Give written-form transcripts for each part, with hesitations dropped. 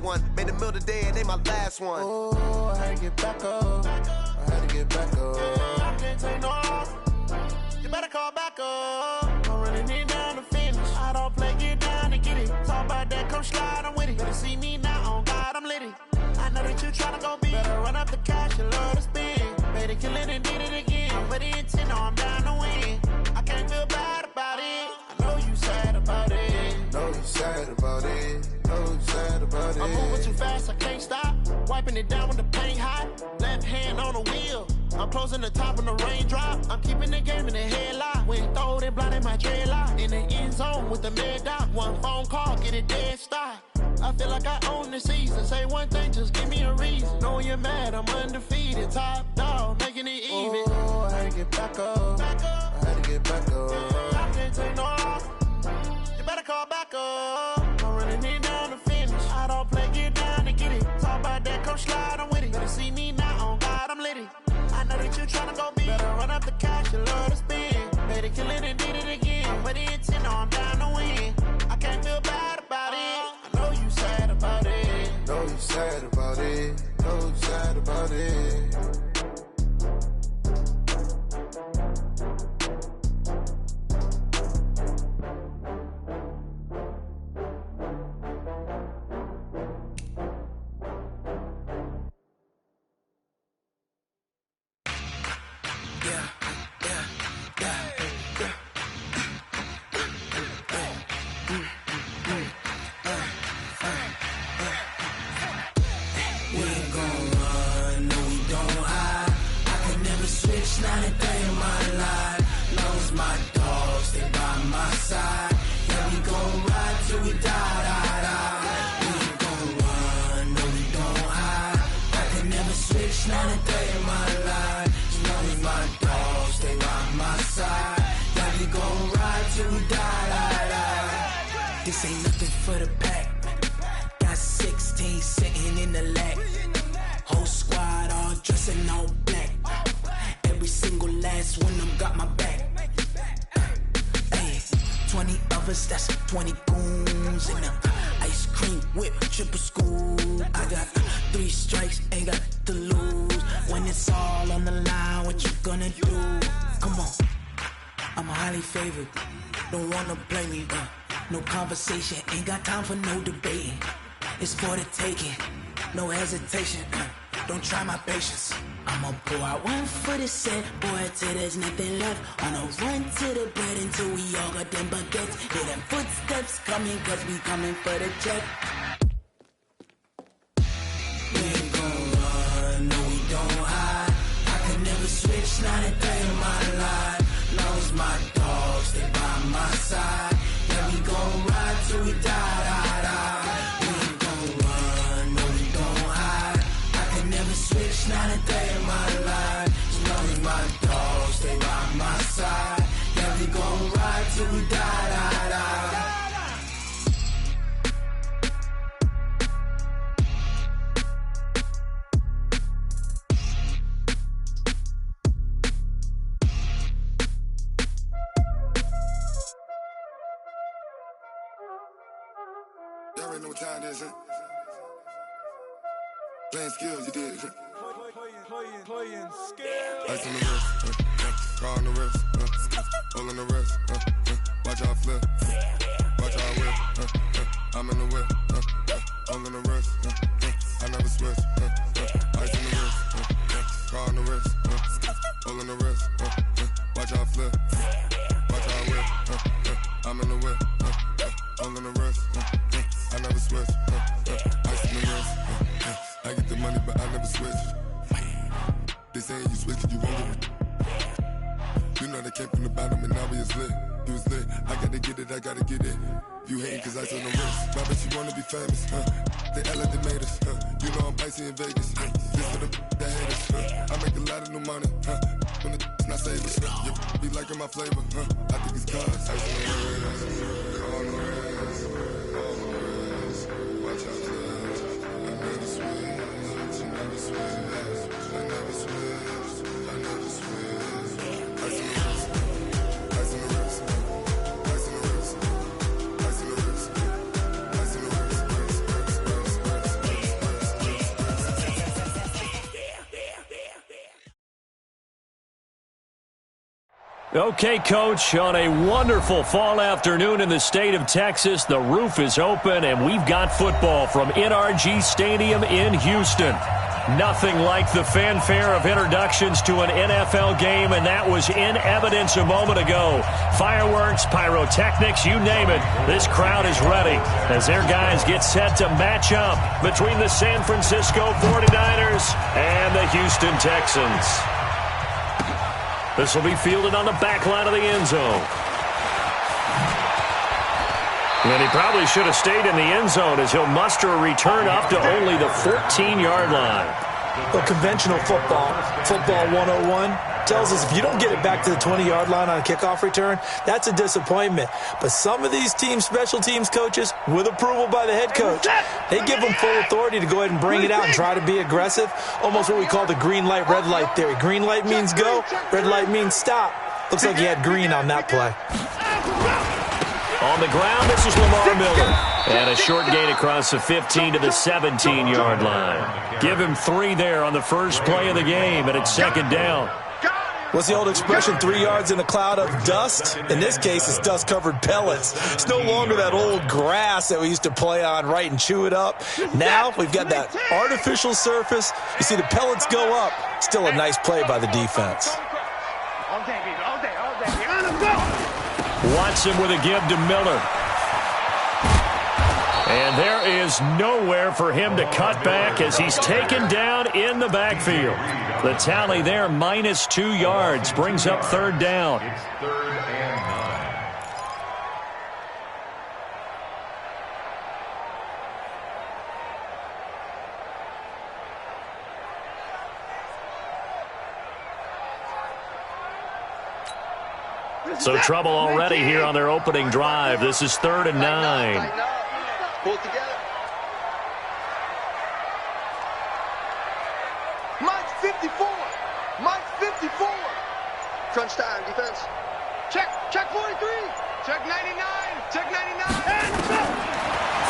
bad one. Made a meal today and they my last one. Oh, I had to get back up. I had to get back up. I can't take no loss. You better call back up. I'm running it down to finish. I don't play, get down and get it. Talk about that, come slide, I'm with it. Better see me now, on God, I'm litty. I know that you tryna go big. Better run up the cash, you love to spend. Better kill it and did it again. I'm with the intent, no, I'm down to win. I can't feel bad about it. I know you sad about it. Know you sad about it. Know you sad about it. I'm moving too fast, I can't stop. Wiping it down with the paint hot. Left hand on the wheel. I'm closing the top on the raindrop. I'm keeping the game in the headlock. When throwed and blinded my dreadlock. In the end zone with the mad dot. One phone call, get it dead stop. I feel like I own the season. Say one thing, just give me a reason. Knowing you're mad, I'm undefeated. Top dog, making it even. Oh, I had to get back up. I had to get back up. I can't take no loss. You better call back up. I'm running it down to finish. I don't play, get down and get it. Talk about that, come slide, I'm with it. Better see me now, on God, I'm litty. I know that you tryna go big. Better run up the cash, you love to spend. Better kill it and did it again. I'm with the intent, no, I'm down to win. I can't feel bad about it. I know you sad about it. Know you sad about it. Know you sad about it. Not a day in my life. Knows my dogs, stay by my side. Yeah, we gon' ride till we die. We ain't gon' run, no, we don't hide. I can never switch, not a day in my life. Knows my dogs, stay by my side. Yeah, we gon' ride till we die. This ain't nothing for the pack. Got 16 sitting in the lap. Whole squad all dressing all black. Every single last one of them got my back. Hey, 20 of us, that's 20 goons. And a ice cream whip, triple scoop. I got 3 strikes, ain't got to lose. When it's all on the line, what you gonna do? Come on, I'm highly favored. Don't wanna blame me, no conversation, ain't got time for no debating. It's for the taking, no hesitation. Don't try my patience. I'ma pour out one for the set, boy, till there's nothing left. On a run to the bread until we all got them baguettes. Hear them footsteps coming, cause we coming for the check. We ain't gon' run, no, we don't hide. I could never switch, not a day in my life. Knows my dogs, stay by my side. Yeah, we gon' ride till we die. We ain't gon' run, no, we don't hide. I could never switch, not a day in my life. As long as my dogs stay by my side. Yeah, we gon' ride till we die. Y'all already know what time it is, huh? Playing skills, you did. Playing skills. Ice on the wrist, car on the wrist, hole on the wrist, watch out flip, watch out whip, I'm in the whip, hole on the wrist, I never switch, ice on the wrist, car on the wrist, hole on the wrist, watch out flip, watch out whip, I'm in the whip, hole on the wrist, I never switch, ice on the wrist, I get the money but I never switch. They saying you switch, you won't get it. You know they came from the bottom and now we is lit. You was lit, I gotta get it, I gotta get it. You hating cause ice on the wrist. Why bet you wanna be famous, They act like they made us, You know I'm icy in Vegas, This for the that hate us, I make a lot of new money, When the not save us, You be liking my flavor, I think it's cause ice on the wrist, on the wrist, on the wrist. Watch out for this, I never switch, I never switch. I never switched, I never switched. Ice in the wrist, ice in the wrist, ice in the wrist, ice in the wrist, ice in the wrist, Okay, Coach, on a wonderful fall afternoon in the state of Texas, the roof is open, and we've got football from NRG Stadium in Houston. Nothing like the fanfare of introductions to an NFL game, and that was in evidence a moment ago. Fireworks, pyrotechnics, you name it. This crowd is ready as their guys get set to match up between the San Francisco 49ers and the Houston Texans. This will be fielded on the back line of the end zone. And he probably should have stayed in the end zone as he'll muster a return up to only the 14-yard line. Well, conventional football 101, tells us if you don't get it back to the 20-yard line on a kickoff return, that's a disappointment. But some of these team special teams coaches, with approval by the head coach, they give them full authority to go ahead and bring it out and try to be aggressive, almost what we call the green light, red light theory. Green light means go, red light means stop. Looks like he had green on that play. On the ground, this is Lamar Miller. And a short gain across the 15 to the 17-yard line. Give him 3 there on the first play of the game, and it's second down. What's the old expression, 3 yards in a cloud of dust? In this case, it's dust-covered pellets. It's no longer that old grass that we used to play on, right, and chew it up. Now we've got that artificial surface. You see the pellets go up. Still a nice play by the defense. All day, baby, all day. On him, go! Watson with a give to Miller. And there is nowhere for him to cut back as he's taken down in the backfield. The tally there, minus 2 yards, brings up third down. It's 3rd and 9. So trouble already here on their opening drive. This is 3rd and 9. Pull it together. Mike's 54. Mike's 54. Crunch time, defense. Check 43. Check 99. Check 99.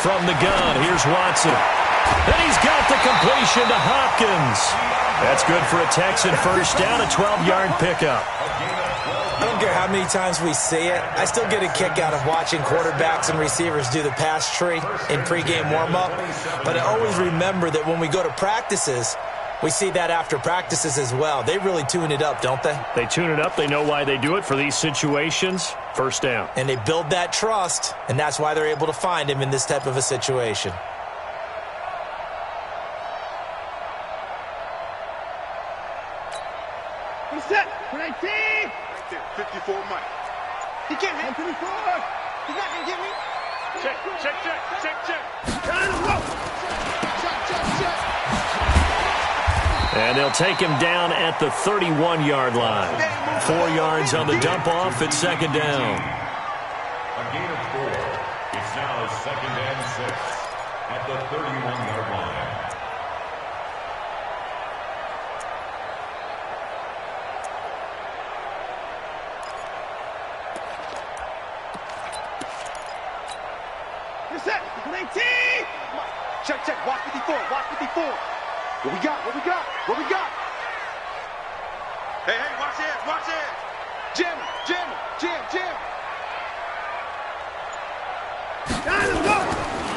From the gun, here's Watson. And he's got the completion to Hopkins. That's good for a Texan first down, a 12-yard pickup. I don't care how many times we see it. I still get a kick out of watching quarterbacks and receivers do the pass tree in pregame warm-up. But I always remember that when we go to practices, we see that after practices as well. They really tune it up, don't they? They tune it up. They know why they do it for these situations. First down. And they build that trust, and that's why they're able to find him in this type of a situation. He's set. 19. 54 Mike. He can't hit 54. He's not going to get me. Check. Check. And they'll take him down at the 31-yard line. 4 yards on the dump-off at second down. A gain of 4. It's now 2nd and 6 at the 31-yard line. You're set. 19. Check. Watch 54. What we got? Hey, watch it. Jim.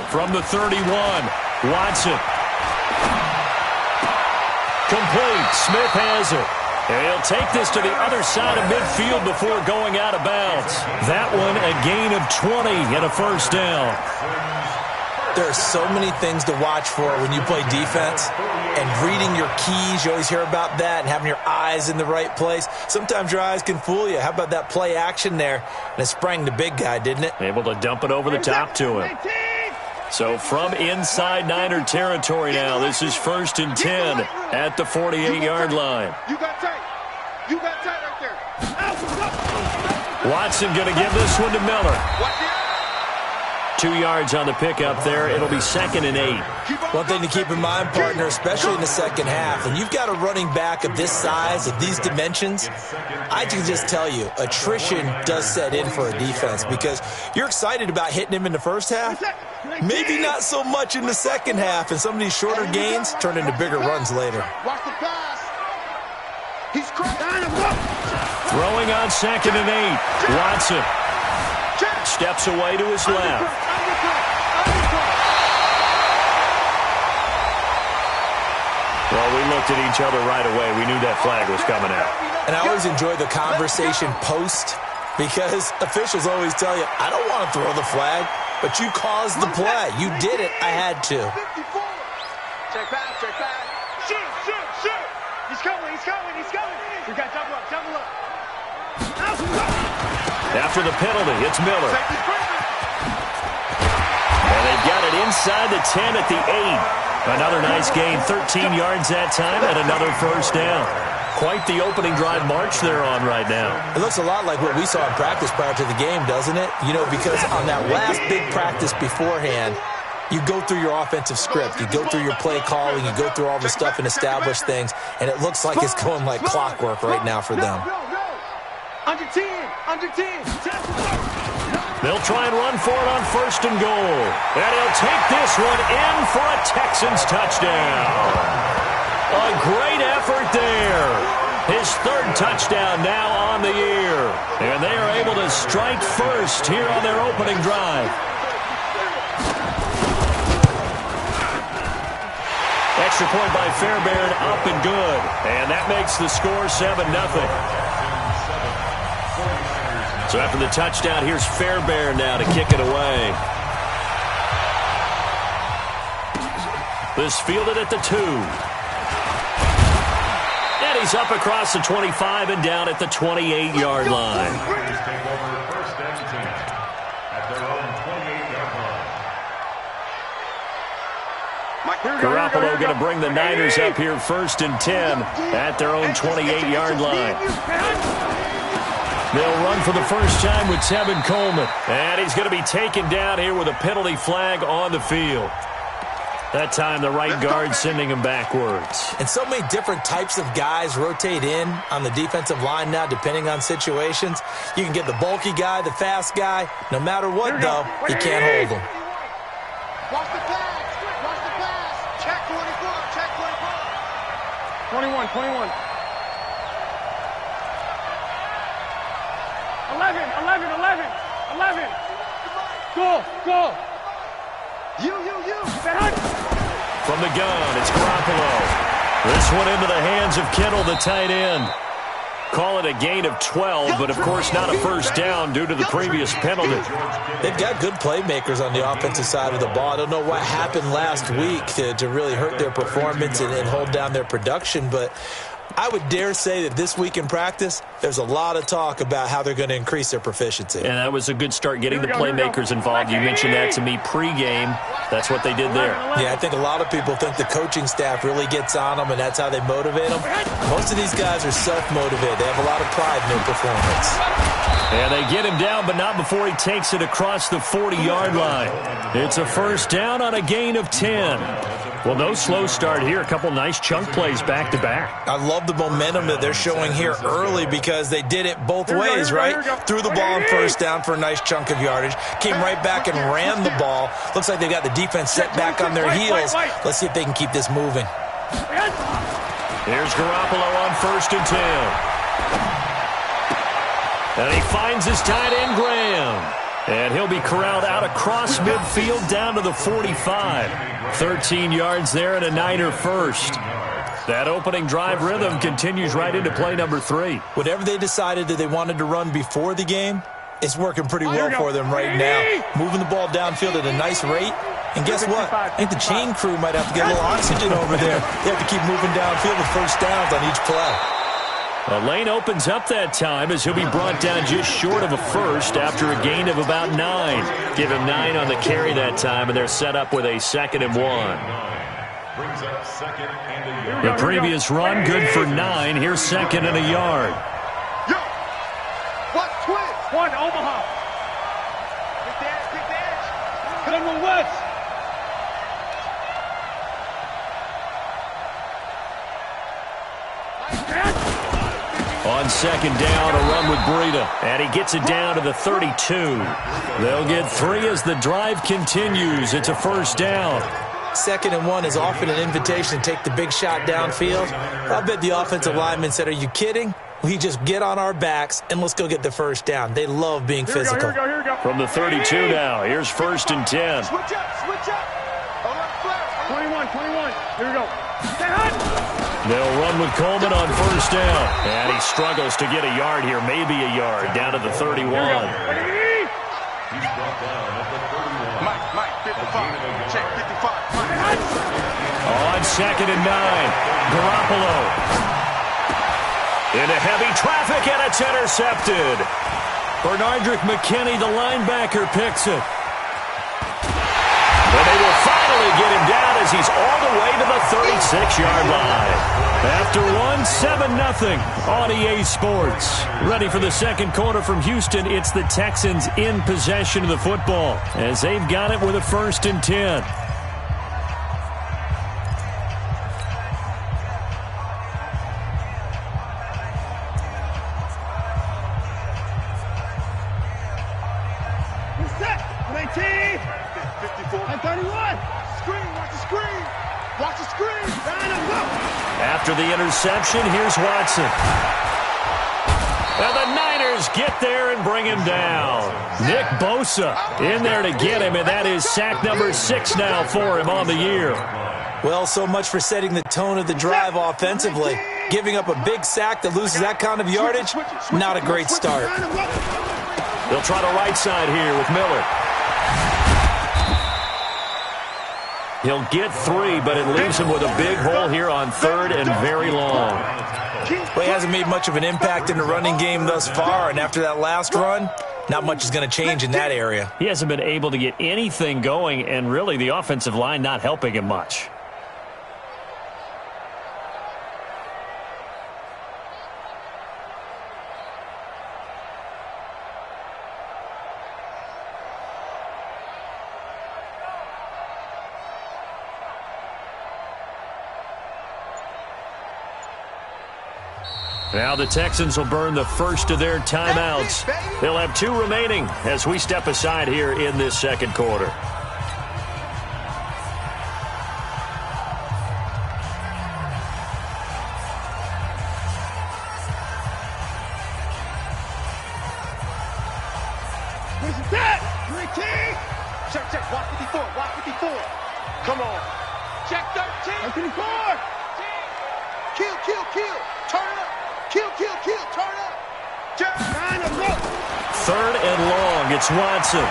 From the 31, Watson. Complete. Smith has it. And he'll take this to the other side of midfield before going out of bounds. That one, a gain of 20 and a first down. There are so many things to watch for when you play defense. And reading your keys, you always hear about that, and having your eyes in the right place. Sometimes your eyes can fool you. How about that play action there? And it sprang the big guy, didn't it? Able to dump it over the top to him. So from inside Niner territory now, this is 1st and 10 at the 48-yard line. You got tight right there. Watson going to give this one to Miller. 2 yards on the pickup there. It'll be 2nd and 8. One thing to keep in mind, partner, especially in the second half, and you've got a running back of this size, of these dimensions, I can just tell you, attrition does set in for a defense because you're excited about hitting him in the first half, maybe not so much in the second half, and some of these shorter gains turn into bigger runs later. Watch the pass. He's cracked. Throwing on 2nd and 8. Watson steps away to his left. Well, we looked at each other right away. We knew that flag was coming out. And I always enjoy the conversation post because officials always tell you, I don't want to throw the flag, but you caused the play. You did it. I had to. Check back, check back. Shoot. He's coming. We got double up. After the penalty, it's Miller. And they've got it inside the 10 at the 8. Another nice gain, 13 yards that time, and another first down. Quite the opening drive march they're on right now. It looks a lot like what we saw in practice prior to the game, doesn't it? You know, because on that last big practice beforehand, you go through your offensive script. You go through your play calling. You go through all the stuff and establish things, and it looks like it's going like clockwork right now for them. Under 10. They'll try and run for it on 1st and goal. And he'll take this one in for a Texans touchdown. A great effort there. His 3rd touchdown now on the year. And they are able to strike first here on their opening drive. Extra point by Fairbairn, up and good. And that makes the score 7-0. So after the touchdown, here's Fairbairn now to kick it away. This fielded at the 2. And he's up across the 25 and down at the 28-yard line. Garoppolo going to bring the Niners up here 1st and 10 at their own 28-yard line. They'll run for the first time with Tevin Coleman. And he's going to be taken down here with a penalty flag on the field. That time the right guard sending him backwards. And so many different types of guys rotate in on the defensive line now depending on situations. You can get the bulky guy, the fast guy. No matter what, though, you can't hold them. Watch the pass. Check 24. 21. 11. Go. You. From the gun, it's Garoppolo. This one into the hands of Kittle, the tight end. Call it a gain of 12, but of course not a first down due to the previous penalty. They've got good playmakers on the offensive side of the ball. I don't know what happened last week to really hurt their performance and hold down their production, but I would dare say that this week in practice, there's a lot of talk about how they're going to increase their proficiency. And that was a good start getting the playmakers involved. You mentioned that to me pregame. That's what they did there. Yeah, I think a lot of people think the coaching staff really gets on them, and that's how they motivate them. Most of these guys are self-motivated. They have a lot of pride in their performance. And they get him down, but not before he takes it across the 40-yard line. It's a first down on a gain of 10. Well, no slow start here. A couple nice chunk plays back-to-back. I love the momentum that they're showing here early because they did it both ways, right? Threw the ball on first down for a nice chunk of yardage. Came right back and ran the ball. Looks like they got the defense set back on their heels. Let's see if they can keep this moving. Here's Garoppolo on 1st and 10. And he finds his tight end, Graham. And he'll be corralled out across midfield down to the 45. 13 yards there and a Niner first. That opening drive rhythm continues right into play number 3. Whatever they decided that they wanted to run before the game, it's working pretty well for them right now. Moving the ball downfield at a nice rate. And guess what? I think the chain crew might have to get a little oxygen over there. They have to keep moving downfield with first downs on each play. A lane opens up that time as he'll be brought down just short of a first after a gain of about 9. Give him 9 on the carry that time, and they're set up with a 2nd and 1. The previous run, good for 9. Here's 2nd and a yard. Yo! Watch twist! One, Omaha! Quick dash! Come on, West! On 2nd down, a run with Breida. And he gets it down to the 32. They'll get 3 as the drive continues. It's a first down. 2nd and 1 is often an invitation to take the big shot downfield. I bet the offensive lineman said, are you kidding? We just get on our backs and let's go get the first down. They love being physical. Here we go. From the 32 now, here's 1st and 10. Switch up. 21. Here we go. Stay hot. They'll run with Coleman on 1st down. And he struggles to get a yard here, maybe a yard, down to the 31. He's brought down at the 31. Mike, 55. Check 55. On 2nd and 9, Garoppolo. Into heavy traffic, and it's intercepted. Bernardrick McKinney, the linebacker, picks it. But they will finally get him down as he's all the way to the 36-yard line. After 7-0 on EA Sports. Ready for the second quarter from Houston. It's the Texans in possession of the football as they've got it with a 1st and 10. After the interception, here's Watson. And the Niners get there and bring him down. Nick Bosa in there to get him, and that is sack number 6 now for him on the year. Well, so much for setting the tone of the drive offensively. Giving up a big sack that loses that kind of yardage, not a great start. They'll try the right side here with Miller. He'll get 3, but it leaves him with a big hole here on 3rd and very long. Well, he hasn't made much of an impact in the running game thus far, and after that last run, not much is going to change in that area. He hasn't been able to get anything going, and really the offensive line not helping him much. Now the Texans will burn the first of their timeouts. They'll have 2 remaining as we step aside here in this second quarter. Check, watch 54. Come on. Check 13. 54. Kill. Turn up. Kill. Turn up. Just 3rd and long. It's Watson.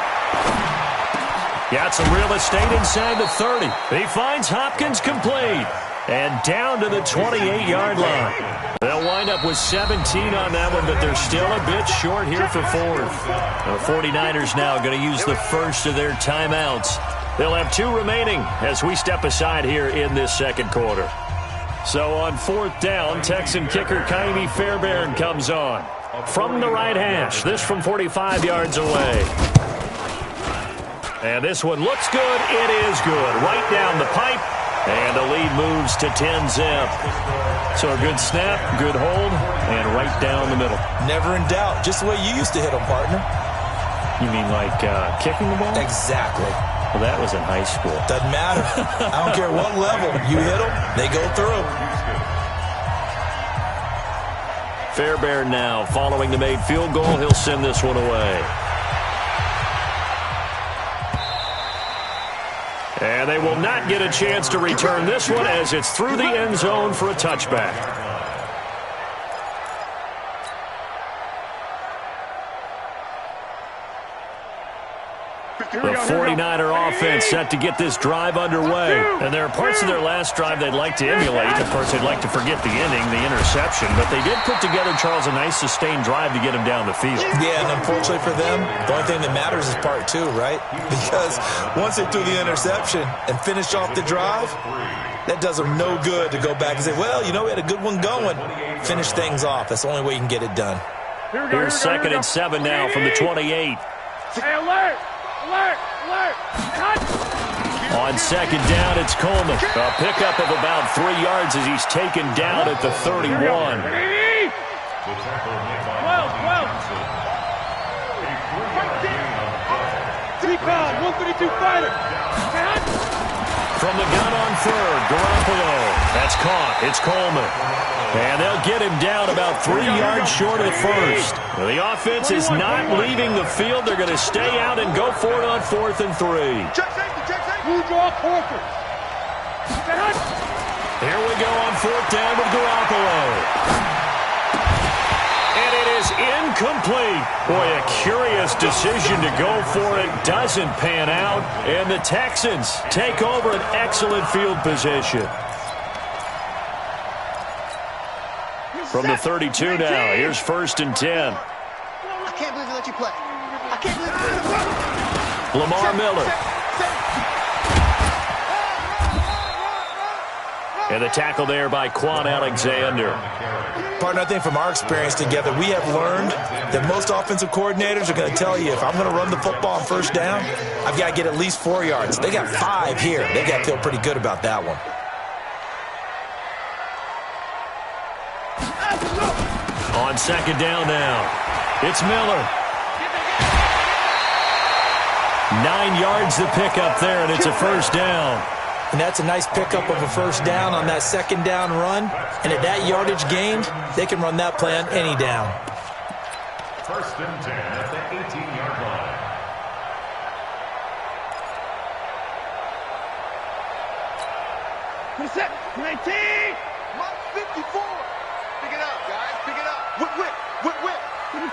Got some real estate inside the 30. He finds Hopkins complete. And down to the 28-yard line. They'll wind up with 17 on that one, but they're still a bit short here for 4th. The 49ers now going to use the first of their timeouts. They'll have 2 remaining as we step aside here in this second quarter. So on 4th down, Texan kicker Kaimi Fairbairn comes on. From the right hash, this from 45 yards away. And this one looks good. It is good. Right down the pipe. And the lead moves to 10-zip. So a good snap, good hold, and right down the middle. Never in doubt. Just the way you used to hit them, partner. You mean like kicking the ball? Exactly. Well, that was in high school. Doesn't matter. I don't care what level. You hit them, they go through. Fairbairn now following the made field goal. He'll send this one away. And they will not get a chance to return this one as it's through the end zone for a touchback. The 49er offense set to get this drive underway. And there are parts of their last drive they'd like to emulate. Of course, they'd like to forget the ending, the interception. But they did put together, Charles, a nice sustained drive to get him down the field. Yeah, and unfortunately for them, the only thing that matters is part 2, right? Because once they threw the interception and finished off the drive, that does them no good to go back and say, well, you know, we had a good one going. Finish things off. That's the only way you can get it done. Here's 2nd and 7 now from the 28. Hey, alert! On 2nd down, it's Coleman. A pickup of about 3 yards as he's taken down at the 31. 12. 132 fighter. from the gun on third. Garoppolo. That's caught. It's Coleman. And they'll get him down about 3 yards short of the first. Well, the offense is not leaving the field. They're going to stay out and go for it on 4th and 3. Check safety, check safety. Who draw quarters? Here we go on 4th down with Garoppolo. And it is incomplete. Boy, a curious decision to go for it. Doesn't pan out. And the Texans take over an excellent field position. From the 32 now, here's 1st and 10. I can't believe they let you play. I can't believe they let you play. Lamar Miller. And the tackle there by Quan Alexander. Partner, I think from our experience together, we have learned that most offensive coordinators are going to tell you, if I'm going to run the football on 1st down, I've got to get at least 4 yards. They got 5 here. They got to feel pretty good about that one. On 2nd down now, it's Miller. 9 yards to pick up there, and it's a 1st down. And that's a nice pickup of a 1st down on that 2nd down run. And at that yardage gained, they can run that play on any down. 1st and 10 at the 18-yard line. What's that? 19! Mark 54! Pick it up, guys. Pick it up. Whip, whip, whip, whip. 55!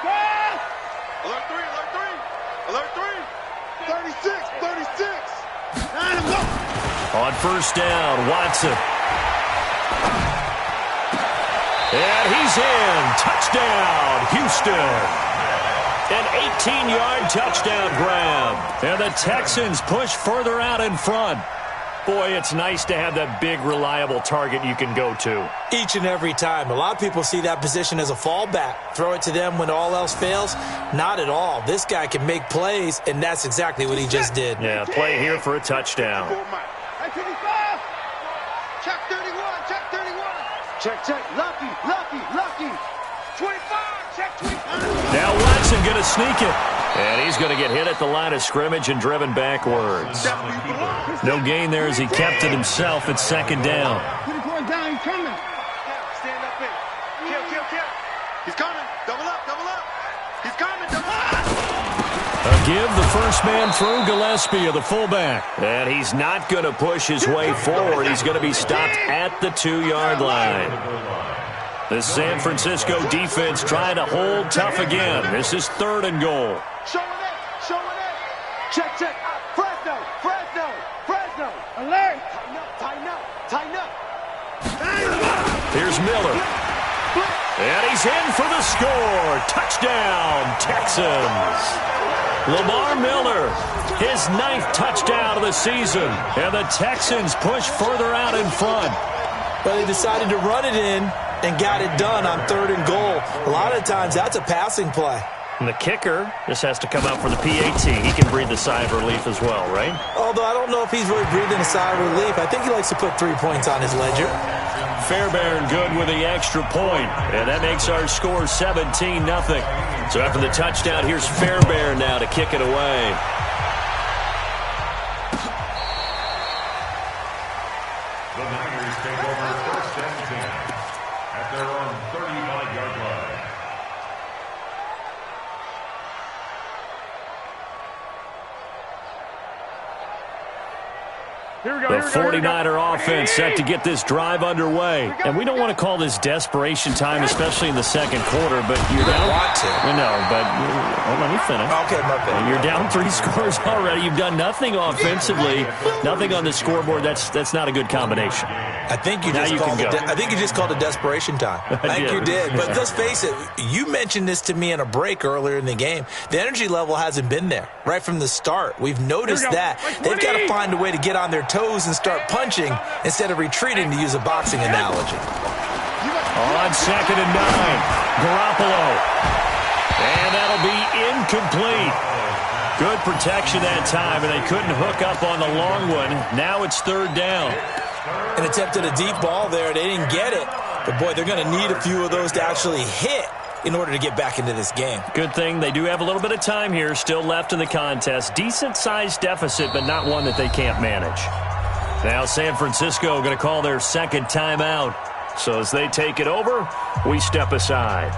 Alert 3, alert 3. Alert 3. 36, 36. 9 go. On 1st down, Watson. And he's in. Touchdown, Houston. An 18-yard touchdown grab. And the Texans push further out in front. Boy, it's nice to have that big, reliable target you can go to. Each and every time. A lot of people see that position as a fallback. Throw it to them when all else fails. Not at all. This guy can make plays, and that's exactly what he just did. Yeah, play here for a touchdown. Check 31, check 31. Check, check. Lucky, lucky, lucky. 25, check 25. Now Watson going to sneak it. And he's going to get hit at the line of scrimmage and driven backwards. No gain there as he kept it himself at 2nd down. Down, he's coming. Stand up in. Kill, kill, kill. He's coming. Double up, double up. He's coming, double up. A give the first man through, Gillespie of the fullback. And he's not going to push his way forward. He's going to be stopped at the 2-yard line. The San Francisco defense trying to hold tough again. This is 3rd and goal. Showing it, showing it. Check, check. Fresno, Fresno, Fresno. Alert. Tighten up, tighten up, tighten up. Here's Miller. And he's in for the score. Touchdown, Texans. Lamar Miller, his 9th touchdown of the season. And the Texans push further out in front. But they decided to run it in and got it done on 3rd and goal. A lot of times that's a passing play. And the kicker just has to come out for the PAT. He can breathe a sigh of relief as well, right? Although I don't know if he's really breathing a sigh of relief. I think he likes to put 3 points on his ledger. Fairbairn good with the extra point. And that makes our score 17-0. So after the touchdown, here's Fairbairn now to kick it away. The Niners take over 1st and 10 at their own 35-yard line. The 49er offense set to get this drive underway. And we don't want to call this desperation time, especially in the 2nd quarter, but you're down. Want to. No, but let me finish. Okay, my bad. You're down 3 scores already. You've done nothing offensively, nothing on the scoreboard. That's not a good combination. I think you just called it desperation time. I think you did. But let's face it, you mentioned this to me in a break earlier in the game. The energy level hasn't been there right from the start. We've noticed that. They've got to find a way to get on their toes and start punching instead of retreating, to use a boxing analogy. On 2nd and 9, Garoppolo. And that'll be incomplete. Good protection that time, and they couldn't hook up on the long one. Now it's 3rd down. An attempt at a deep ball there. They didn't get it. But, boy, they're going to need a few of those to actually hit in order to get back into this game. Good thing they do have a little bit of time here still left in the contest. Decent-sized deficit, but not one that they can't manage. Now San Francisco going to call their second timeout. So as they take it over, we step aside.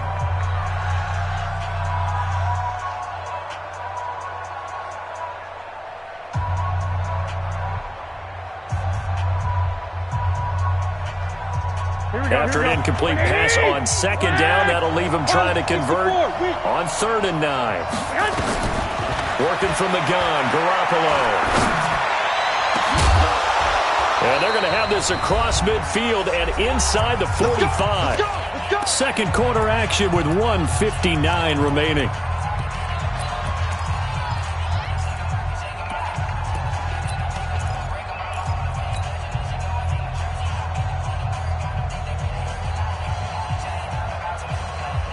After an incomplete pass on second down, that'll leave him trying to convert on 3rd and 9. Working from the gun, Garoppolo. And they're going to have this across midfield and inside the 45. Second quarter action with 1:59 remaining.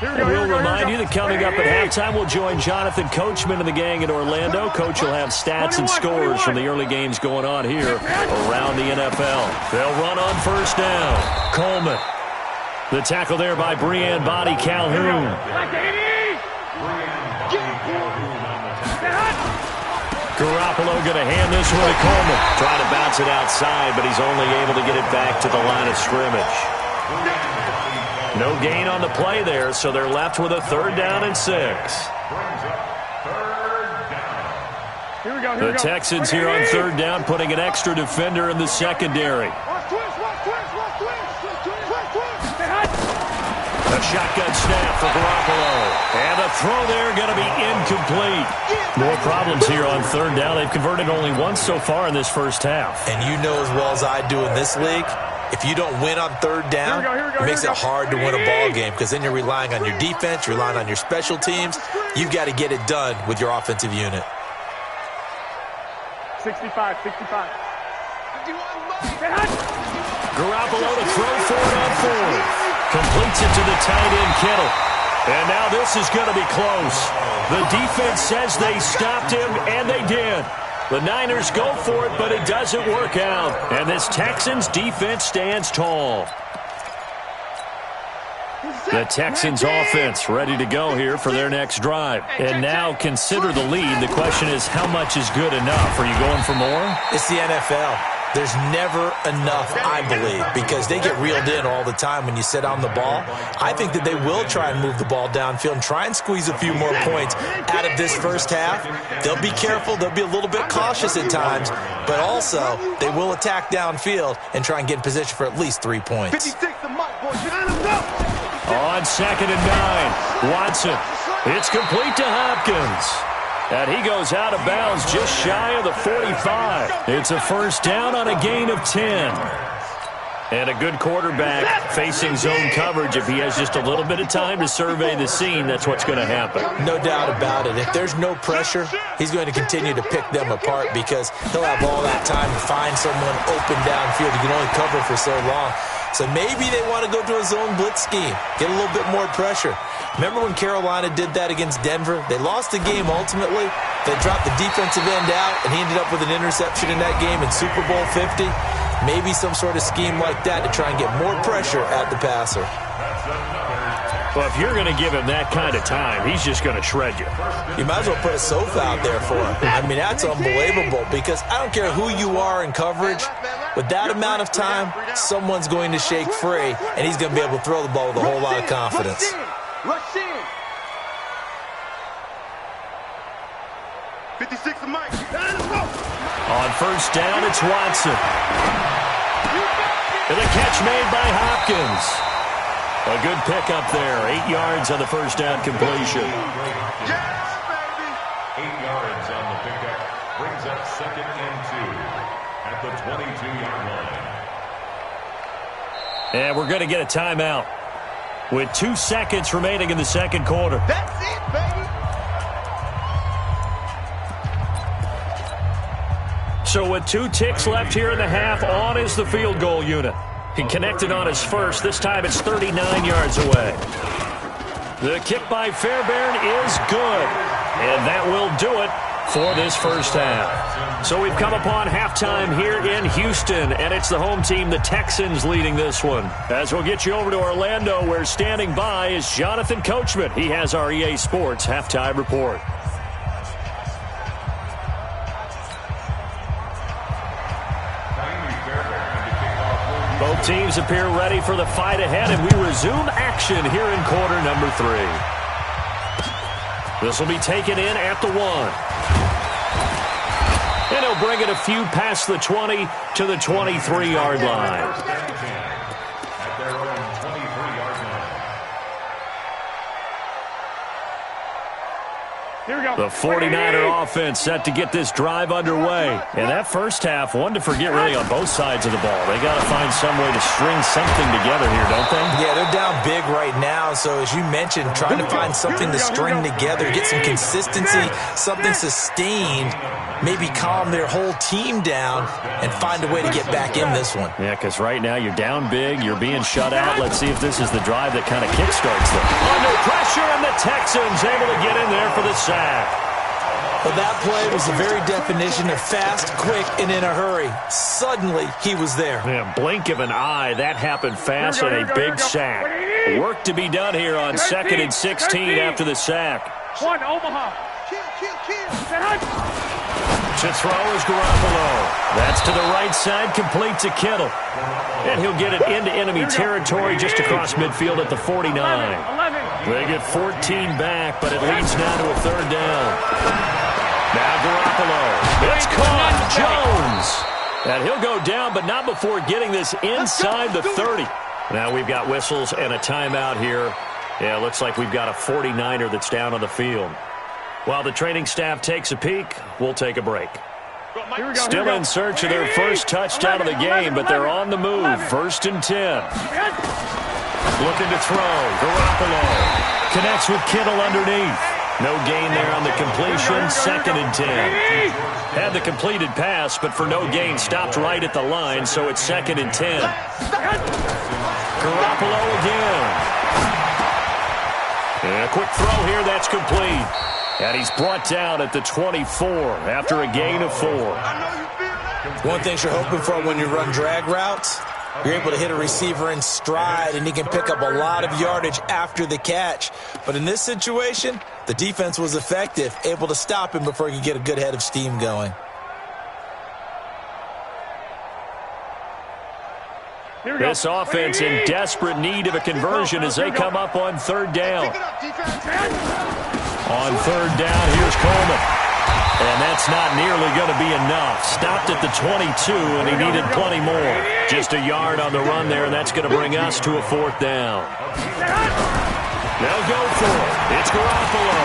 We'll remind you that coming up at halftime, we'll join Jonathan Coachman and the gang in Orlando. Coach will have stats and scores from the early games going on here around the NFL. They'll run on first down. Coleman. The tackle there by Breanne Body Calhoun. Garoppolo going to hand this one to Coleman. Trying to bounce it outside, but he's only able to get it back to the line of scrimmage. No gain on the play there, so they're left with a 3rd down and 6. The Texans here on 3rd down, putting an extra defender in the secondary. A shotgun snap for Garoppolo. And the throw there going to be incomplete. More problems here on 3rd down. They've converted only once so far in this first half. And you know as well as I do in this league, if you don't win on 3rd down, it makes it hard to win a ball game because then you're relying on your defense, you're relying on your special teams. You've got to get it done with your offensive unit. 65. Garoppolo to throw for it on 4th. Completes it to the tight end, Kittle. And now this is going to be close. The defense says they stopped him, and they did. The Niners go for it, but it doesn't work out. And this Texans defense stands tall. The Texans offense ready to go here for their next drive. And now consider the lead. The question is, how much is good enough? Are you going for more? It's the NFL. There's never enough, I believe, because they get reeled in all the time when you sit on the ball. I think that they will try and move the ball downfield and try and squeeze a few more points out of this first half. They'll be careful. They'll be a little bit cautious at times, but also they will attack downfield and try and get in position for at least 3 points. On 2nd and 9, Watson. It's complete to Hopkins. And he goes out of bounds just shy of the 45. It's a first down on a gain of 10. And a good quarterback facing zone coverage. If he has just a little bit of time to survey the scene, that's what's going to happen. No doubt about it. If there's no pressure, he's going to continue to pick them apart because he'll have all that time to find someone open downfield. You can only cover for so long. So maybe they want to go to a zone blitz scheme, get a little bit more pressure. Remember when Carolina did that against Denver? They lost the game ultimately. They dropped the defensive end out, and he ended up with an interception in that game in Super Bowl 50. Maybe some sort of scheme like that to try and get more pressure at the passer. Well, if you're going to give him that kind of time, he's just going to shred you. You might as well put a sofa out there for him. I mean, that's unbelievable because I don't care who you are in coverage. With that amount of time, someone's going to shake free, and he's going to be able to throw the ball with a whole lot of confidence. Rush in. 56 of Mike. On first down, it's Watson. And a catch made by Hopkins. A good pickup there. 8 yards on the first down completion. Yeah, baby. 8 yards on the pickup. Brings up 2nd and 2 at the 22-yard line. And we're going to get a timeout with 2 seconds remaining in the second quarter. That's it, baby. So with 2 ticks left here in the half, on is the field goal unit. He connected on his first. This time it's 39 yards away. The kick by Fairbairn is good. And that will do it for this first half. So we've come upon halftime here in Houston, and it's the home team, the Texans, leading this one. As we'll get you over to Orlando, where standing by is Jonathan Coachman. He has our EA Sports halftime report. Both teams appear ready for the fight ahead, and we resume action here in quarter number 3. This will be taken in at the 1. And he'll bring it a few past the 20 to the 23-yard line. At their own 23-yard line. Here we go. The 49er offense set to get this drive underway. And that first half, one to forget really on both sides of the ball. They got to find some way to string something together here, don't they? Yeah, they're down big right now. So as you mentioned, trying to find something to string together, get some consistency, something sustained, maybe calm their whole team down and find a way to get back in this one. Yeah, because right now you're down big, you're being shut out. Let's see if this is the drive that kind of kickstarts them. Under pressure, and the Texans able to get in there for the sack. Well, that play was the very definition of fast, quick, and in a hurry. Suddenly, he was there. Yeah, blink of an eye, that happened fast, and a big sack. Work to be done here on 2nd and 16 after the sack. One, Omaha. To throw is Garoppolo. That's to the right side, complete to Kittle. And he'll get it into enemy territory just across midfield at the 49. They get 14 back, but it leads now to a 3rd down. Now Garoppolo. It's caught. Jones. And he'll go down, but not before getting this inside the 30. Now we've got whistles and a timeout here. Yeah, it looks like we've got a 49er that's down on the field. While the training staff takes a peek, we'll take a break. Still in search of their first touchdown of the game, but they're on the move. 1st and 10. Looking to throw. Garoppolo connects with Kittle underneath. No gain there on the completion. 2nd and 10. Had the completed pass, but for no gain, stopped right at the line, so it's 2nd and 10. Garoppolo again. And a quick throw here, that's complete. And he's brought down at the 24 after a gain of 4. One thing you're hoping for when you run drag routes, you're able to hit a receiver in stride, and he can pick up a lot of yardage after the catch. But in this situation, the defense was effective, able to stop him before he could get a good head of steam going. This offense in desperate need of a conversion as they come up on 3rd down. On 3rd down, here's Coleman. And that's not nearly going to be enough. Stopped at the 22, and he needed plenty more. Just a yard on the run there, and that's going to bring us to a 4th down. They'll go for it. It's Garoppolo.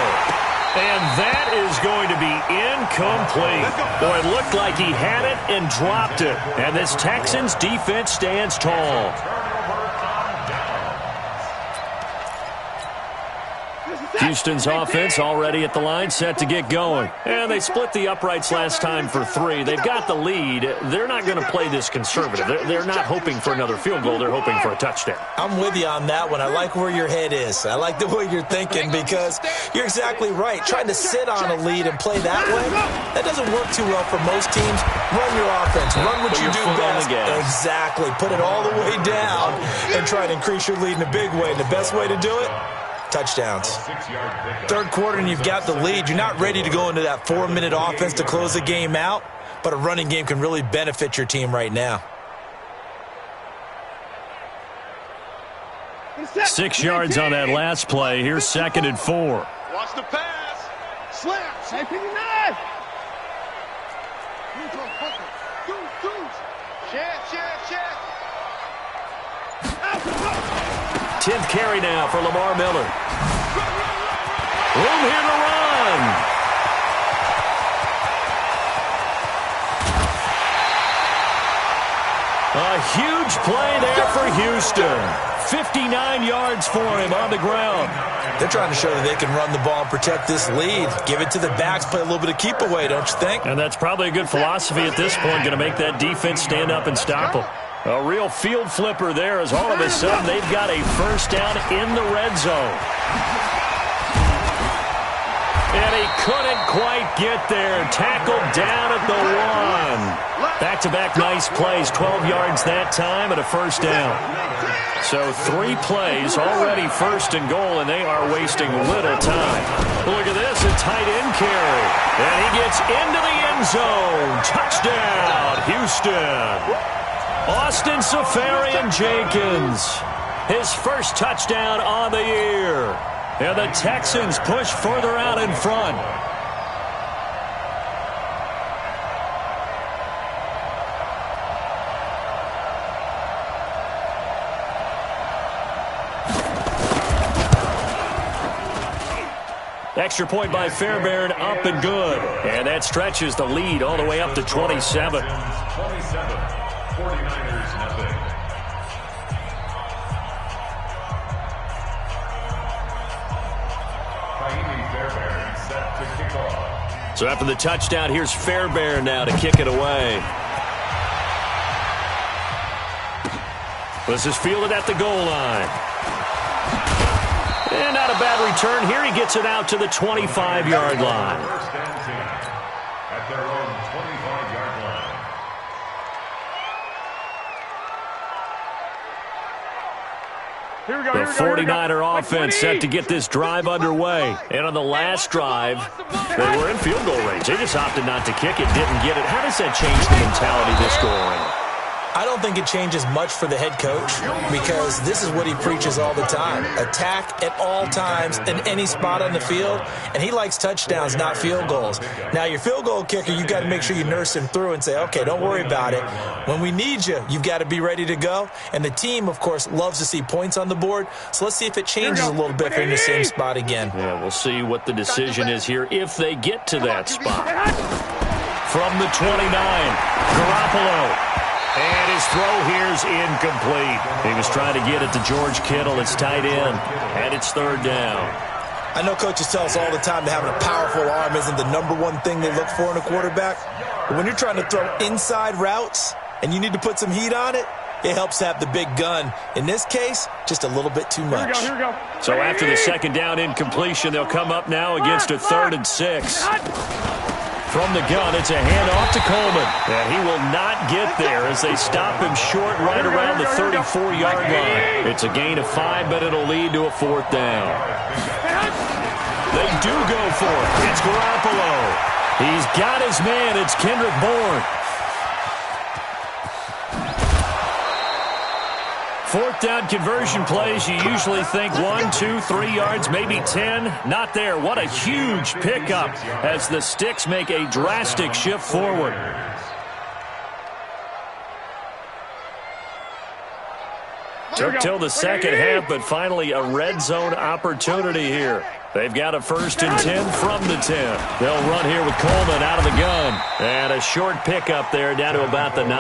And that is going to be incomplete. Boy, it looked like he had it and dropped it. And this Texans defense stands tall. Houston's offense already at the line, set to get going. And they split the uprights last time for 3. They've got the lead. They're not going to play this conservative. They're not hoping for another field goal. They're hoping for a touchdown. I'm with you on that one. I like where your head is. I like the way you're thinking because you're exactly right. Trying to sit on a lead and play that way, that doesn't work too well for most teams. Run your offense. Run what you do best. Exactly. Put it all the way down and try to increase your lead in a big way. And the best way to do it? Touchdowns. 3rd quarter and you've got the lead. You're not ready to go into that 4-minute offense to close the game out, but a running game can really benefit your team right now. 6 yards on that last play. Here's 2nd and 4. Watch the pass. Slap. Hey, 59. Chance. 10th carry now for Lamar Miller. Room here to run. A huge play there for Houston. 59 yards for him on the ground. They're trying to show that they can run the ball and protect this lead. Give it to the backs, play a little bit of keep away, don't you think? And that's probably a good philosophy at this point, going to make that defense stand up and stop them. A real field flipper there as all of a sudden they've got a 1st down in the red zone. And he couldn't quite get there. Tackled down at the 1. Back-to-back nice plays. 12 yards that time and a 1st down. So 3 plays, already 1st and goal, and they are wasting little time. Look at this, a tight end carry. And he gets into the end zone. Touchdown, Houston. Austin Safarian-Jenkins, his first touchdown on the year. And the Texans push further out in front. Extra point by Fairbairn, up and good. And that stretches the lead all the way up to 27. 27, 49ers nothing. Fairbairn set to kick off. So after the touchdown, here's Fairbairn now to kick it away. This is fielded at the goal line. And not a bad return here. He gets it out to the 25-yard line. First and 10 at their own 25-yard line. Here we go, The here we go, here we go. 49er offense set to get this drive underway. And on the last drive, they were in field goal range. They just opted not to kick it, didn't get it. How does that change the mentality this go around? I don't think it changes much for the head coach because this is what he preaches all the time. Attack at all times in any spot on the field, and he likes touchdowns, not field goals. Now, your field goal kicker, you've got to make sure you nurse him through and say, okay, don't worry about it. When we need you, you've got to be ready to go. And the team, of course, loves to see points on the board. So let's see if it changes a little bit if they're in the same spot again. Yeah, we'll see what the decision is here if they get to that spot. From the 29, Garoppolo. And his throw here is incomplete. He was trying to get it to George Kittle. It's tight end, and it's third down. I know coaches tell us all the time that having a powerful arm isn't the number one thing they look for in a quarterback. But when you're trying to throw inside routes and you need to put some heat on it, it helps have the big gun. In this case, just a little bit too much. Here we go. So after the second down incompletion, they'll come up now against a 3rd and 6. From the gun, it's a handoff to Coleman. And he will not get there as they stop him short right around the 34-yard line. It's a gain of 5, but it'll lead to a 4th down. They do go for it. It's Garoppolo. He's got his man. It's Kendrick Bourne. 4th down conversion plays, you usually think 1, 2, 3 yards, maybe 10. Not there. What a huge pickup as the Sticks make a drastic shift forward. Took till the second half, but finally a red zone opportunity here. They've got a 1st and 10 from the 10. They'll run here with Coleman out of the gun. And a short pickup there down to about the 9.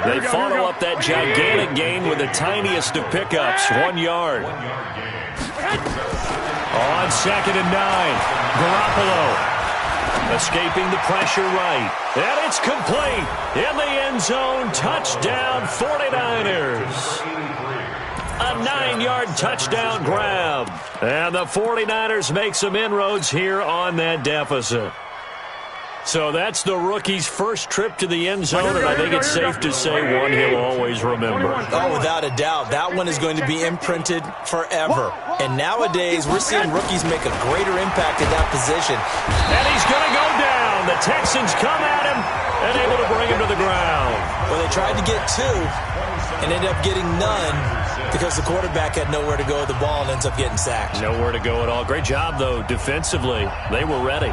They follow up that gigantic gain with the tiniest of pickups, 1 yard. On 2nd and 9, Garoppolo escaping the pressure right. And it's complete. In the end zone, touchdown 49ers. A 9-yard touchdown grab. And the 49ers make some inroads here on that deficit. So that's the rookie's first trip to the end zone, and I think it's safe to say one he'll always remember. Oh, without a doubt. That one is going to be imprinted forever. And nowadays, we're seeing rookies make a greater impact in that position. And he's going to go down. The Texans come at him and able to bring him to the ground. Well, they tried to get 2 and ended up getting none because the quarterback had nowhere to go with the ball and ends up getting sacked. Nowhere to go at all. Great job, though, defensively. They were ready.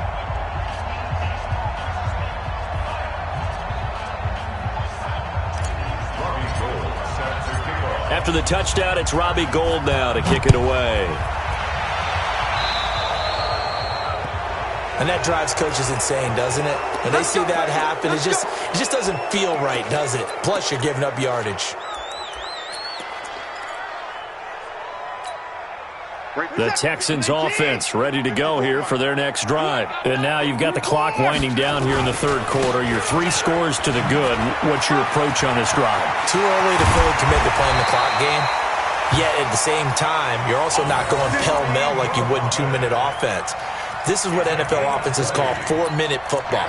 After the touchdown, it's Robbie Gould now to kick it away. And that drives coaches insane, doesn't it? When they see that happen, it just doesn't feel right, does it? Plus, you're giving up yardage. The Texans offense ready to go here for their next drive. And now you've got the clock winding down here in the 3rd quarter. You're 3 scores to the good. What's your approach on this drive? Too early to fully commit to playing the clock game. Yet at the same time, you're also not going pell-mell like you would in 2-minute offense. This is what NFL offenses call 4-minute football.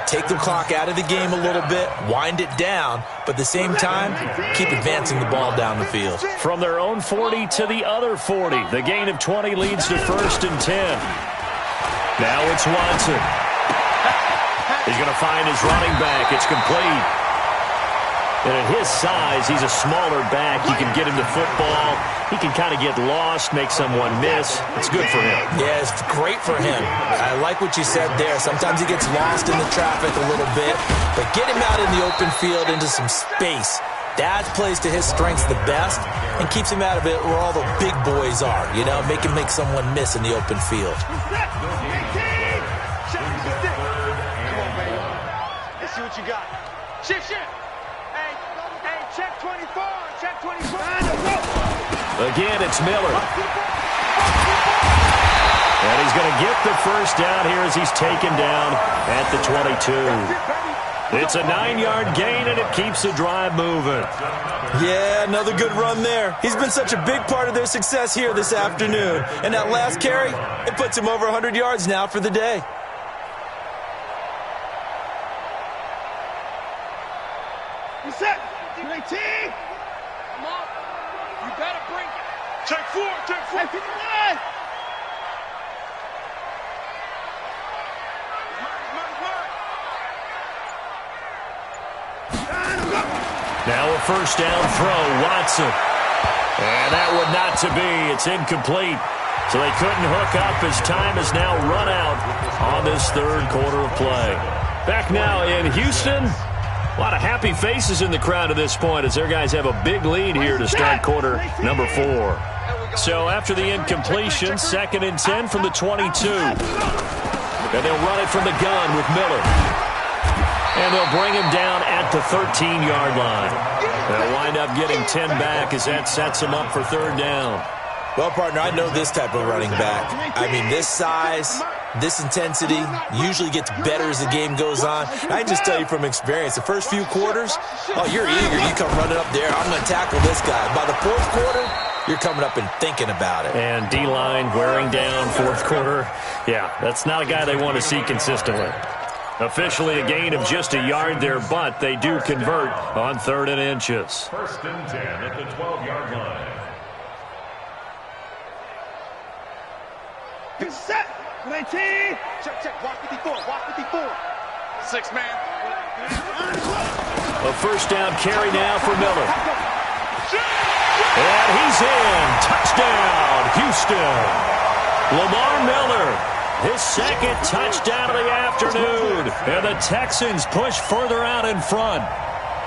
Take the clock out of the game a little bit, wind it down, but at the same time, keep advancing the ball down the field. From their own 40 to the other 40. The gain of 20 leads to 1st and 10. Now it's Watson. He's going to find his running back. It's complete. And at his size, he's a smaller back. You can get him the football. He can kind of get lost, make someone miss. It's good for him. Yeah, it's great for him. I like what you said there. Sometimes he gets lost in the traffic a little bit, but get him out in the open field into some space. That plays to his strengths the best and keeps him out of it where all the big boys are, you know, make him make someone miss in the open field. Come on, baby. Let's see what you got. Shift. Hey, check 24. Check 24. Again, it's Miller. And he's going to get the first down here as he's taken down at the 22. It's a 9-yard gain, and it keeps the drive moving. Yeah, another good run there. He's been such a big part of their success here this afternoon. And that last carry, it puts him over 100 yards now for the day. You set. 19. Come on. You better bring it. Check 4. Hey, 59. Now a first down throw, Watson. And that would not to be. It's incomplete. So they couldn't hook up as time is now run out on this third quarter of play. Back now in Houston. A lot of happy faces in the crowd at this point as their guys have a big lead here to start quarter number 4. So after the incompletion, 2nd and 10 from the 22. And they'll run it from the gun with Miller. And they'll bring him down at the 13-yard line. They'll wind up getting 10 back as that sets them up for third down. Well, partner, I know this type of running back. I mean, this size, this intensity usually gets better as the game goes on. And I just tell you from experience, the first few quarters, oh, you're eager. You come running up there. I'm going to tackle this guy. By the fourth quarter, you're coming up and thinking about it. And D-line wearing down fourth quarter. Yeah, that's not a guy they want to see consistently. Officially a gain of just a yard there, but they do convert on 3rd and inches. 1st and 10 at the 12-yard line. Get set. 19. Check. Walk 54. 6 man. A first down carry now for Miller. And he's in. Touchdown, Houston. Lamar Miller. His 2nd touchdown of the afternoon. And the Texans push further out in front.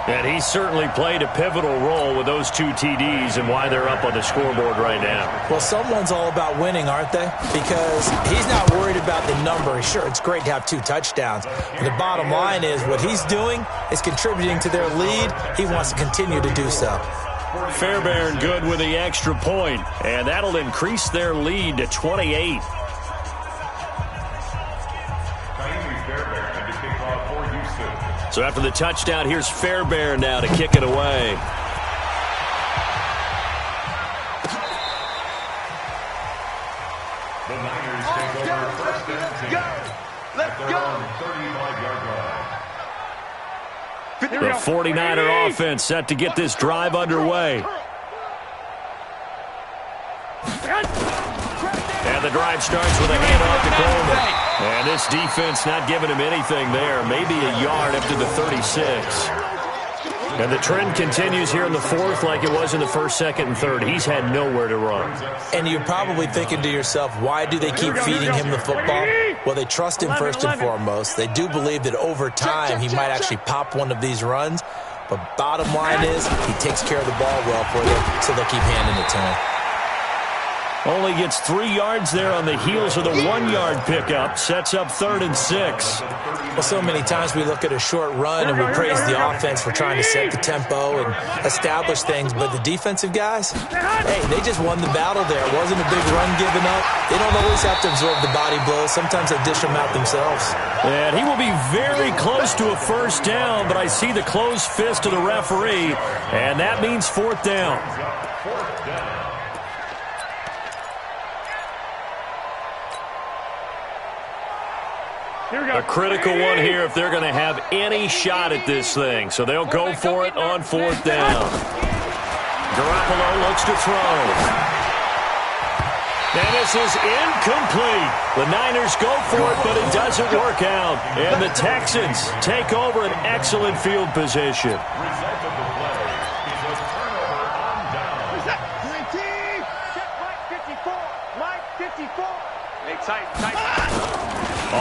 And he certainly played a pivotal role with those 2 TDs and why they're up on the scoreboard right now. Well, someone's all about winning, aren't they? Because he's not worried about the number. Sure, it's great to have 2 touchdowns. But the bottom line is what he's doing is contributing to their lead. He wants to continue to do so. Fairbairn good with the extra point. And that'll increase their lead to 28. So after the touchdown, here's Fairbairn now to kick it away. The Niners take over 1st and 10. Let's go. 35-yard line. The 49er offense set to get this drive underway. And the drive starts with a handoff to Coleman. And this defense not giving him anything there. Maybe a yard up to the 36. And the trend continues here in the 4th like it was in the 1st, 2nd, and 3rd. He's had nowhere to run. And you're probably thinking to yourself, why do they keep feeding him the football? Well, they trust him first and foremost. They do believe that over time he might actually pop one of these runs. But bottom line is he takes care of the ball well for them, so they'll keep handing it to him. Only gets 3 yards there on the heels of the 1-yard pickup. Sets up 3rd and 6. Well, so many times we look at a short run and we praise the offense for trying to set the tempo and establish things. But the defensive guys, hey, they just won the battle there. It wasn't a big run given up. They don't always have to absorb the body blows. Sometimes they dish them out themselves. And he will be very close to a first down, but I see the closed fist of the referee, and that means 4th down. A critical one here if they're going to have any shot at this thing. So they'll go for it on 4th down. Garoppolo looks to throw. And this is incomplete. The Niners go for it, but it doesn't work out. And the Texans take over an excellent field position.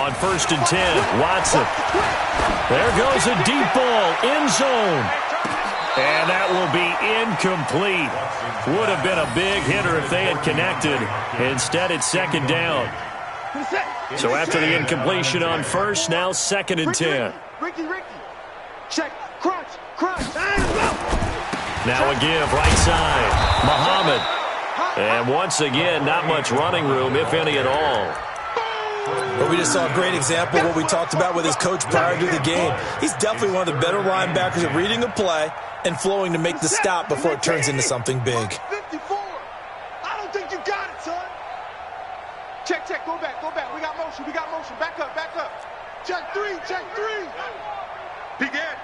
on 1st and 10. Watson. There goes a deep ball. End zone. And that will be incomplete. Would have been a big hitter if they had connected. Instead, it's 2nd down. So after the incompletion on 1st, now 2nd and 10. Ricky. Check. Crunch. Now a give, right side. Muhammad. And once again, not much running room, if any at all. Well, we just saw a great example of what we talked about with his coach prior to the game. He's definitely one of the better linebackers at reading a play and flowing to make the stop before it turns into something big. 54. I don't think you got it, son. Check. Go back. We got motion. Back up. Check 3. Big edge.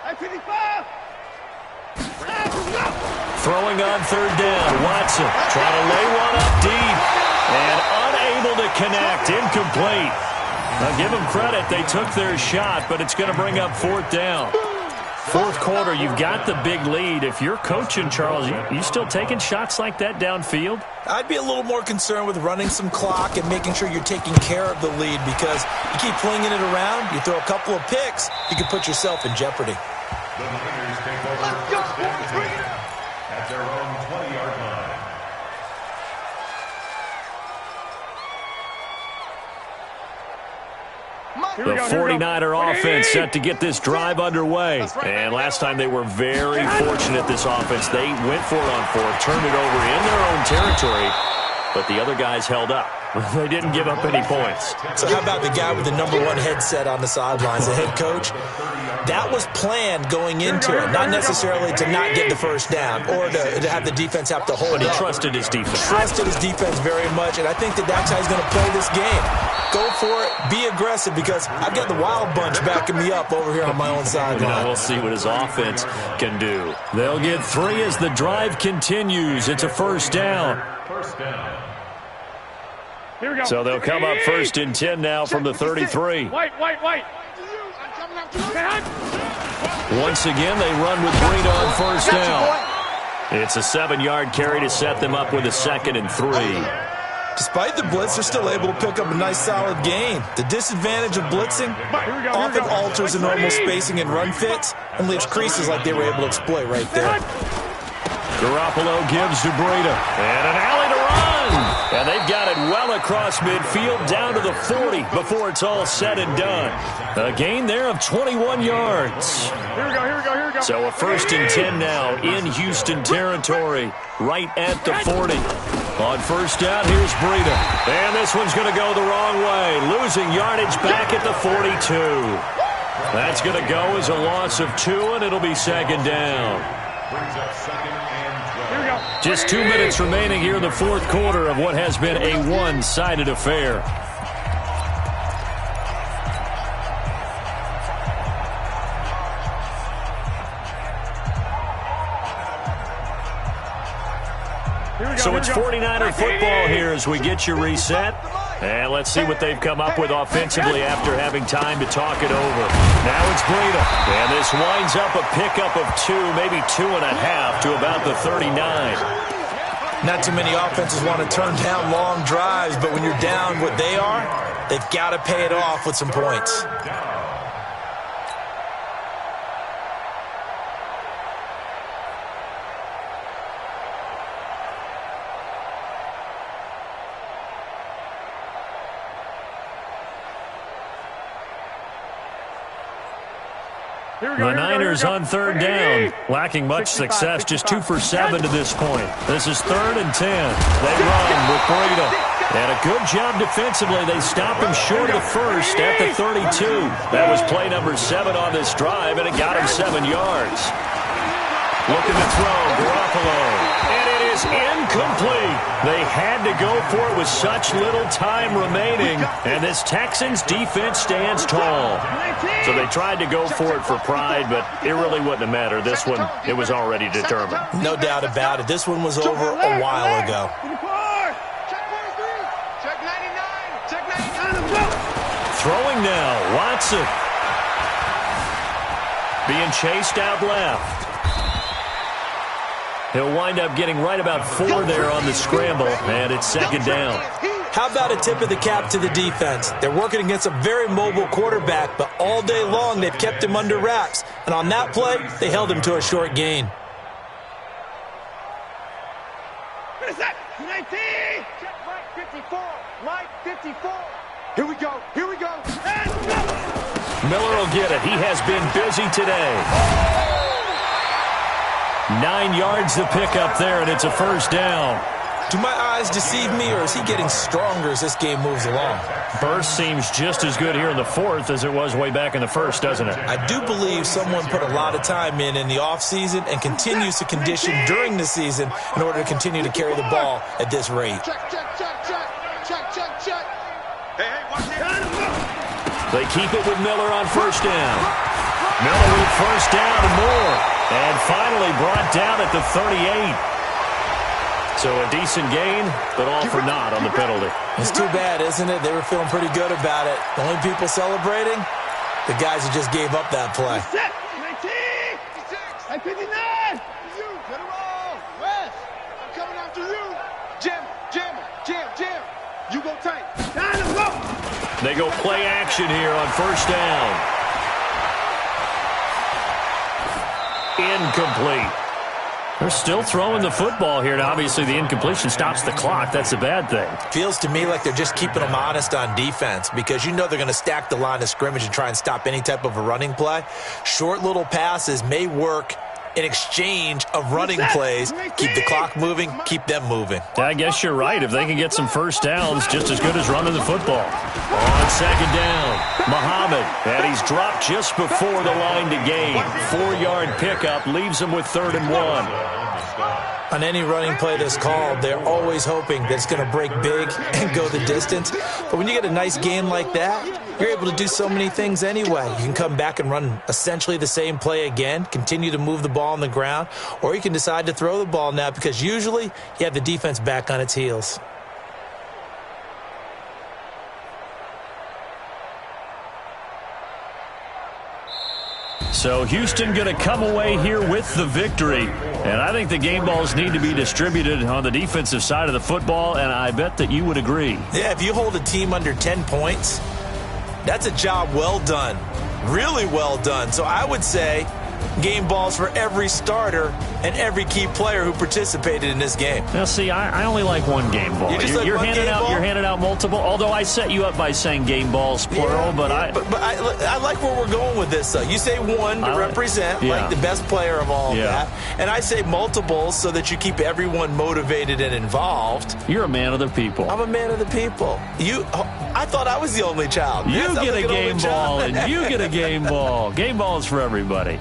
Hey, 55. Throwing on 3rd down. Watson trying to lay one up deep. And unable to connect. Incomplete. Now give them credit. They took their shot, but it's going to bring up 4th down. 4th quarter, you've got the big lead. If you're coaching, Charles, you still taking shots like that downfield? I'd be a little more concerned with running some clock and making sure you're taking care of the lead, because you keep flinging it around, you throw a couple of picks, you can put yourself in jeopardy. The Niners take over 1st and 10 at their own 20-yard line. The 49er offense set to get this drive underway. And last time they were very fortunate, this offense. They went for it on 4th, turned it over in their own territory, but the other guys held up. They didn't give up any points. So how about the guy with the #1 headset on the sidelines, the head coach? That was planned going into it, not necessarily to not get the 1st down or to have the defense have to hold But he up. trusted his defense. Trusted his defense very much, and I think that's how he's going to play this game. Go for it, be aggressive, because I've got the wild bunch backing me up over here on my own sideline. We'll see what his offense can do. They'll get 3 as the drive continues. It's a 1st down. Here we go. So they'll come up 1st and 10 now from the 33. White. Once again, they run with Breida on 1st down. It's a 7-yard carry to set them up with a 2nd and 3. Despite the blitz, they're still able to pick up a nice solid gain. The disadvantage of blitzing often alters the normal spacing and run fits and leaves creases like they were able to exploit right there. Garoppolo gives to Breida. And an alley to run. And they've got it well across midfield down to the 40 before it's all said and done. A gain there of 21 yards. Here we go. So a 1st and 10 now in Houston territory, right at the 40. On 1st down, here's Breida. And this one's going to go the wrong way, losing yardage back at the 42. That's going to go as a loss of 2, and it'll be 2nd down. Brings up 2nd and 12. Just 2 minutes remaining here in the 4th quarter of what has been a one-sided affair. So it's 49er football here as we get you reset. And let's see what they've come up with offensively after having time to talk it over. Now it's Breida. And this winds up a pickup of 2, maybe 2.5 to about the 39. Not too many offenses want to turn down long drives, but when you're down what they are, they've got to pay it off with some points. The Niners on 3rd down, lacking much success, just 2 for 7 to this point. This is 3rd and 10. They run with Breida. And a good job defensively. They stop him short of the 1st at the 32. That was play number 7 on this drive, and it got him 7 yards. Looking to throw, Garoppolo. And it is incomplete. They had to go for it with such little time remaining. And this Texans defense stands tall. So they tried to go for it for pride, but it really wouldn't have mattered. This one, it was already determined. No doubt about it. This one was over a while ago. Throwing now, Watson. Being chased out left. He'll wind up getting right about 4 there on the scramble, and it's 2nd down. How about a tip of the cap to the defense? They're working against a very mobile quarterback, but all day long they've kept him under wraps. And on that play, they held him to a short gain. What is that? 19! Check right 54. Right 54. Here we go. Here we go. And go! Miller will get it. He has been busy today. 9 yards to pick up there, and it's a first down. Do my eyes deceive me, or is he getting stronger as this game moves along? Burst seems just as good here in the fourth as it was way back in the first, doesn't it? I do believe someone put a lot of time in the offseason and continues to condition during the season in order to continue to carry the ball at this rate. Check, check, check, check. Check, check, check. Hey, watch it. They keep it with Miller on first down. Miller with first down and more. And finally brought down at the 38. So a decent gain, but all for naught on the penalty. It's too bad, isn't it? They were feeling pretty good about it. The only people celebrating, the guys who just gave up that play. 19! 59! You, get it all. West, I'm coming after you. Jam, jam, jam, jam. You go tank. Time to go! They go play action here on first down. Incomplete. They're still throwing the football here, and obviously the incompletion stops the clock. That's a bad thing. Feels to me like they're just keeping them honest on defense because you know they're going to stack the line of scrimmage and try and stop any type of a running play. Short little passes may work in exchange of running plays. Keep the clock moving, keep them moving. I guess you're right. If they can get some first downs, just as good as running the football. On second down, Muhammad, and he's dropped just before the line to gain. 4-yard pickup leaves him with 3rd and 1. On any running play that's called, they're always hoping that it's going to break big and go the distance. But when you get a nice game like that, you're able to do so many things anyway. You can come back and run essentially the same play again, continue to move the ball on the ground, or you can decide to throw the ball now because usually you have the defense back on its heels. So Houston going to come away here with the victory. And I think the game balls need to be distributed on the defensive side of the football, and I bet that you would agree. Yeah, if you hold a team under 10 points, that's a job well done. Really well done. So I would say game balls for every starter and every key player who participated in this game. Now, see, I only like one game ball. You're handing out multiple, although I set you up by saying game balls, plural, but I like where we're going with this, though. You say one to represent, like the best player of all of that, and I say multiples so that you keep everyone motivated and involved. You're a man of the people. I'm a man of the people. I thought I was the only child. You get a game ball, and you get a game ball. Game balls for everybody.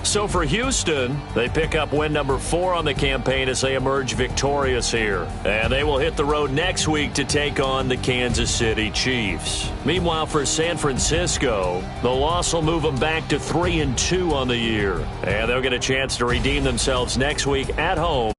So for Houston, they pick up win number 4 on the campaign as they emerge victorious here. And they will hit the road next week to take on the Kansas City Chiefs. Meanwhile, for San Francisco, the loss will move them back to 3-2 on the year. And they'll get a chance to redeem themselves next week at home.